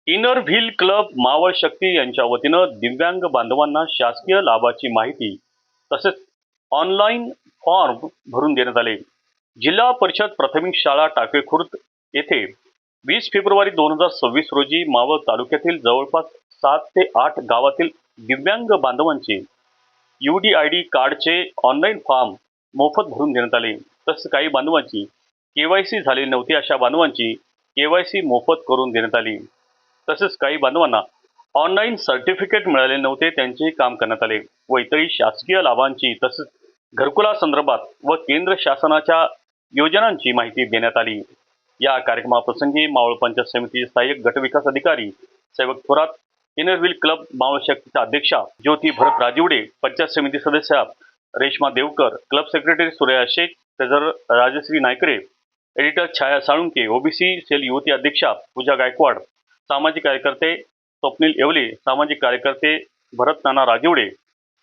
Inner wheel club Maval शक्ती यांच्या वतीनं दिव्यांग बांधवांना शासकीय लाभाची माहिती तसेच ऑनलाईन फॉर्म भरून देण्यात आले। जिल्हा परिषद प्राथमिक शाळा टाकवे खुर्द येथे 20 फेब्रुवारी 2026 रोजी मावळ तालुक्यातील जवळपास 7 ते 8 गावातील दिव्यांग बांधवांचे UDID कार्डचे ऑनलाईन फॉर्म मोफत भरून देण्यात आले। तसेच काही बांधवांची KYC झालेली नव्हती, अशा बांधवांची KYC मोफत करून देण्यात आली। तसेच काही बांधवांना ऑनलाईन सर्टिफिकेट मिळाले नव्हते, त्यांचेही काम करण्यात आले व इतरही शासकीय लाभांची तसेच घरकुलासंदर्भात व केंद्र शासनाच्या योजनांची माहिती देण्यात आली। या कार्यक्रमाप्रसंगी मावळ पंचायत समितीचे सहाय्यक गटविकास अधिकारी Sevak Thorat, inner wheel club Maval शक्तीच्या अध्यक्षा ज्योती भरत राजिवडे, पंचायत समिती सदस्य Reshma Devkar, club secretary Surya Shaikh, treasurer Rajashree Naikare, editor Chhaya Salunke, OBC cell युवती अध्यक्षा पूजा गायकवाड, सामाजिक कार्यकर्ते स्वप्नील येवले, सामाजिक कार्यकर्ते भरत नाना राजिवडे,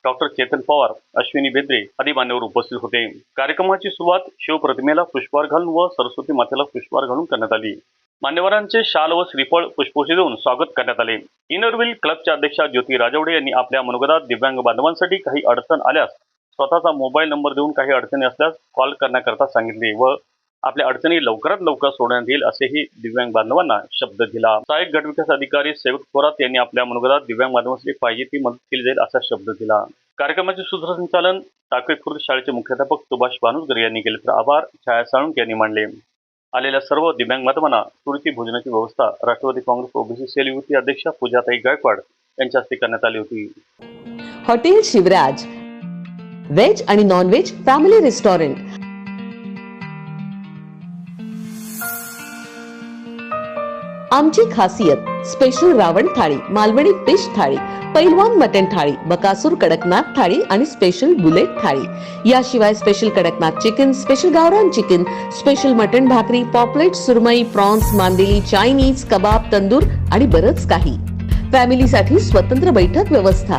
डॉक्टर चेतन पवार, अश्विनी बेद्रे आदी मान्यवर उपस्थित होते। कार्यक्रमाची सुरुवात शिवप्रतिमेला पुष्पहार घालून व सरस्वती मातेला पुष्पहार घालून करण्यात आली। मान्यवरांचे शाल व श्रीफळ पुष्पवृष्टी देऊन स्वागत करण्यात आले। इनर व्हील क्लबच्या अध्यक्षा ज्योती राजवडे यांनी आपल्या मनोगतात दिव्यांग बांधवांसाठी काही अडचण आल्यास स्वतःचा मोबाईल नंबर देऊन काही अडचणी असल्यास कॉल करण्याकरता सांगितले व आपल्या अडचणी लवकरात लवकर सोडवण्यात येईल असेही दिव्यांग बांधवांना शब्द दिला। सहाय्यक गटविकास अधिकारी सेवक थोरात यांनी आपल्या मनोगतात दिव्यांग बांधवांसाठी पाहिजे ती मदत केली जाईल असा शब्द दिला। कार्यक्रमाचे सूत्रसंचालन टाकवे खुर्द शाळेचे मुख्याध्यापक सुभाष भानुसकर यांनी केले, तर आभार छाया साळुंके यांनी मानले। आलेल्या सर्व दिव्यांग बांधवांना तुरती भोजनाची व्यवस्था राष्ट्रवादी काँग्रेस OBC सेल युवती अध्यक्षा पूजाताई गायकवाड यांच्या हस्ते करण्यात आली होती। हॉटेल शिवराज व्हेज आणि नॉन व्हेज फॅमिली रेस्टॉरंट। आमची खासियत स्पेशल रावण थाळी, मालवणी फिश थाळी, पैलवान मटन थाळी, बकासूर कडकनाथ थाळी आणि स्पेशल बुलेट थाळी। याशिवाय स्पेशल कडकनाथ चिकन, स्पेशल गावरान चिकन, स्पेशल मटन भाकरी, पॉपलेट, सुरमई, प्रॉन्स, मांदेली, चायनीज, कबाब, तंदूर आणि बरंच काही। फॅमिलीसाठी स्वतंत्र बैठक व्यवस्था।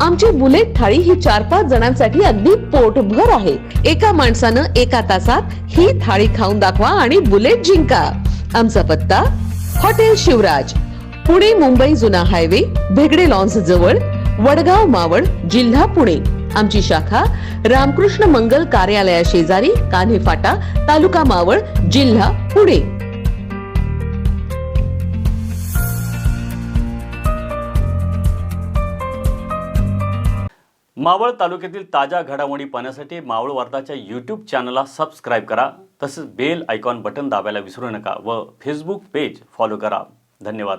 आमची बुलेट थाळी ही 4-5 जणांसाठी अगदी पोटभर आहे। एका माणसानं एका तासात ही थाळी खाऊन दाखवा आणि बुलेट जिंका। आमचा पत्ता हॉटेल शिवराज, पुणे मुंबई जुना हायवे, भेगडे लॉन्स जवळ, वडगाव मावळ, जिल्हा पुणे। आमची शाखा रामकृष्ण मंगल कार्यालया शेजारी, कान्हे फाटा, तालुका मावळ, जिल्हा पुणे। मावळ तालुक्यातील ताज्या घडामोडी पाहण्यासाठी मावळ वार्ताच्या YouTube चॅनलला सबस्क्राईब करा, तसेच बेल आयकॉन बटन दाबायला विसरू नका व फेसबुक पेज फॉलो करा। धन्यवाद।